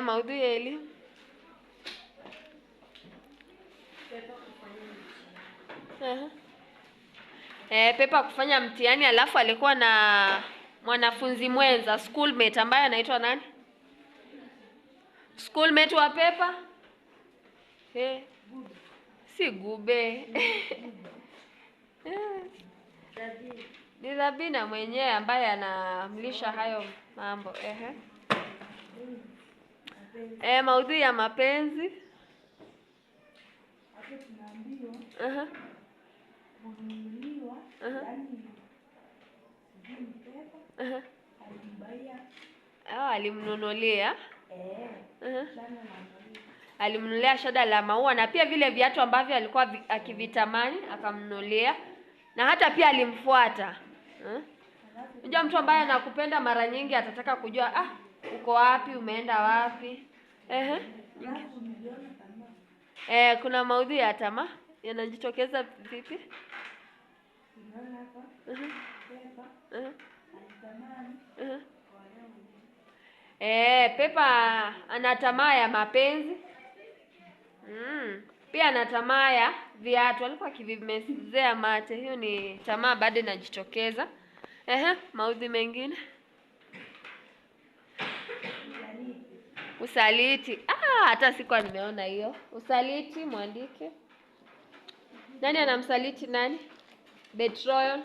Maudhui ya elimu. Pepa kufanya mtihani, alafu alikuwa na mwanafunzi mwenza, schoolmate, ambaye anaitwa nani? Schoolmate wa Pepa? Si Gube. Ni Zabina mwenyewe ambaye anamlisha hayo mambo. Maudhui ya mapenzi. Alimnunulia. Alimnunulia shada la maua na pia vile viatu ambavyo alikuwa akivitamani akamnunulia, na hata pia alimfuata. Unajua mtu ambaye anakupenda mara nyingi atataka kujua uko wapi, umeenda wapi. Kuna maudhui ya tamaa yanajitokeza vipi? Pepa ana tamaa ya mapenzi. Pia ana tamaa ya viatu, alikuwa akivimezea mate. Hiyo ni tamaa bado inajitokeza. Maudhui mengine. Usaliti. Hata sikuwa nimeona hiyo. Usaliti mwandike. Nani anamsaliti nani? Betrayal.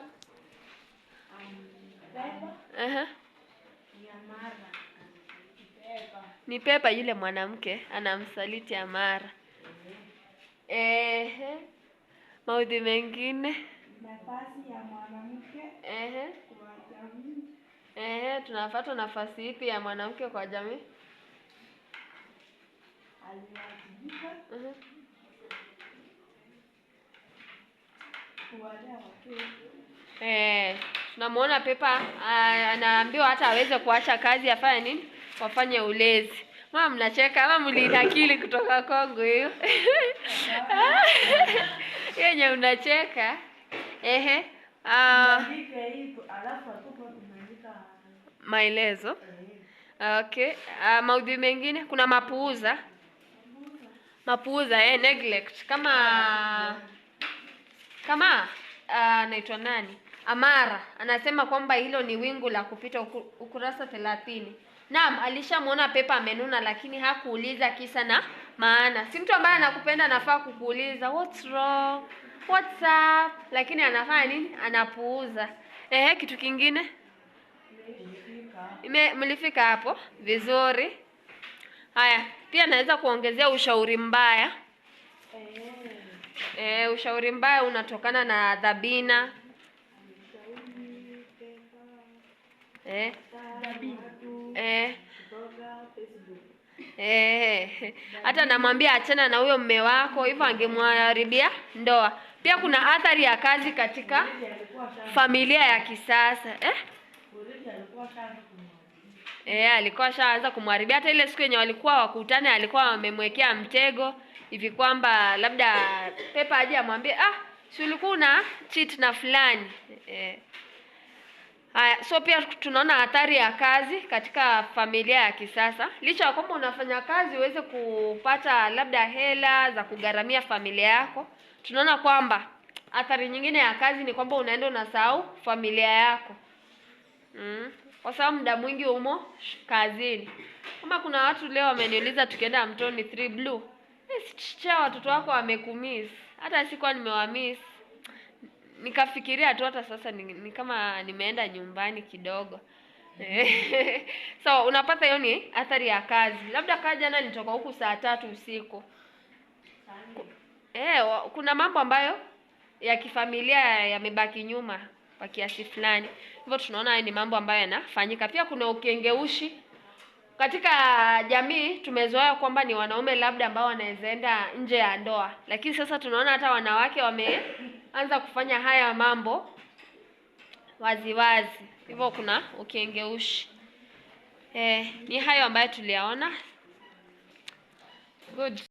Ni Pepa yule mwanamke anamsaliti Amara. Maudhui mengine. Nafasi ya mwanamke kwa jamii. Tunafuata nafasi ipi ya mwanamke kwa jamii? Aliwajibika. Kuwalea watoto. Tunamuona Pepa anaambiwa hata aweze kuacha kazi, afanye nini? Wafanye ulezi. Mama mnacheka ama mlinakili kutoka Kongo hiyo? Yenye unacheka. Maelezo. Maudhui mengine kuna mapuuza. Mapuuza, neglect. Kama anaitwa nani? Amara anasema kwamba hilo ni wingu la kupita, ukurasa 30. Naam, alishamuona Pepa amenuna, lakini hakuuliza kisa na maana. Si mtu ambaye anakupenda anafaa kukuuliza what's wrong, what's up, lakini anafanya nini? Anapuuza. Kitu kingine? Mlifika hapo vizuri. Haya, pia naweza kuongezea ushauri mbaya. Ushauri mbaya unatokana na Zabina. Hata namwambia achana na huyo mume wako, hivyo angemharibia ndoa. Pia kuna athari ya kazi katika familia ya kisasa. Alikuwa shaanza kumharibia. Hata ile siku yenye walikuwa wakutane alikuwa amemwekea mtego hivi kwamba labda Pepa aje amwambie si ulikuwa una cheat na fulani. So pia tunaona athari ya kazi katika familia ya kisasa. Licha ya kwamba unafanya kazi uweze kupata labda hela za kugharamia familia yako, tunaona kwamba athari nyingine ya kazi ni kwamba unaenda unasahau familia yako. Kwa sababu muda mwingi umo kazini. Kama kuna watu leo wameniuliza tukienda Mtoni 3 Blue, sicha watoto wako wamekumiss. Hata sikuwa nimewamiss. Nikafikiria tu hata sasa ni kama nimeenda nyumbani kidogo. So unapata hiyo ni athari ya kazi. Labda kaa jana nitoka huku saa 3 usiku. Kuna mambo ambayo ya kifamilia yamebaki nyuma kwa kiasi fulani. Hivyo tunaona ni mambo ambayo yanafanyika. Pia kuna ukengeushi. Katika jamii tumezoea kwamba ni wanaume labda ambao wanaweza enda nje ya ndoa. Lakini sasa tunaona hata wanawake wameanza kufanya haya mambo waziwazi. Hivyo kuna ukengeushi. Ni hayo ambayo tuliyaona. Good.